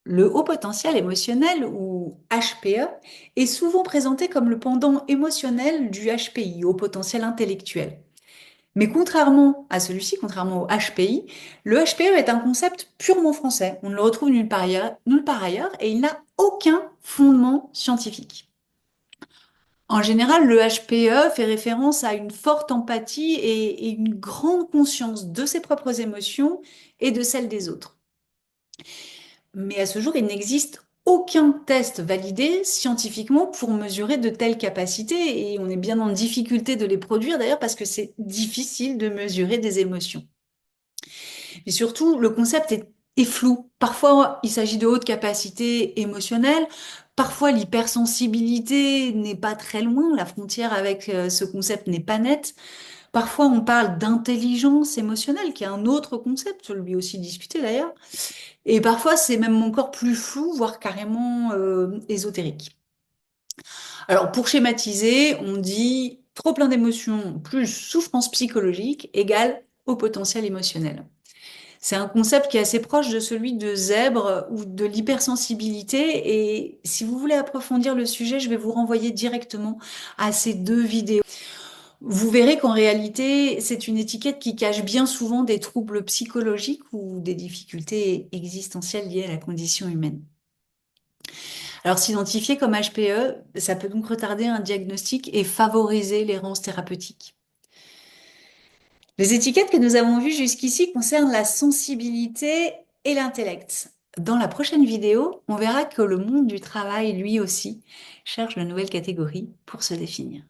Le haut potentiel émotionnel, ou HPE, est souvent présenté comme le pendant émotionnel du HPI, haut potentiel intellectuel. Mais contrairement à celui-ci, contrairement au HPI, le HPE est un concept purement français. On ne le retrouve nulle part ailleurs et il n'a aucun fondement scientifique. En général, le HPE fait référence à une forte empathie et une grande conscience de ses propres émotions et de celles des autres. Mais à ce jour, il n'existe aucun test validé scientifiquement pour mesurer de telles capacités et on est bien en difficulté de les produire d'ailleurs parce que c'est difficile de mesurer des émotions. Et surtout, le concept est flou. Parfois, il s'agit de hautes capacités émotionnelles. Parfois, l'hypersensibilité n'est pas très loin. La frontière avec ce concept n'est pas nette. Parfois, on parle d'intelligence émotionnelle, qui est un autre concept, lui aussi discuté d'ailleurs. Et parfois, c'est même encore plus flou, voire carrément ésotérique. Alors, pour schématiser, on dit trop plein d'émotions plus souffrance psychologique égale au potentiel émotionnel. C'est un concept qui est assez proche de celui de zèbre ou de l'hypersensibilité. Et si vous voulez approfondir le sujet, je vais vous renvoyer directement à ces deux vidéos. Vous verrez qu'en réalité, c'est une étiquette qui cache bien souvent des troubles psychologiques ou des difficultés existentielles liées à la condition humaine. Alors, s'identifier comme HPE, ça peut donc retarder un diagnostic et favoriser l'errance thérapeutique. Les étiquettes que nous avons vues jusqu'ici concernent la sensibilité et l'intellect. Dans la prochaine vidéo, on verra que le monde du travail, lui aussi, cherche de nouvelles catégories pour se définir.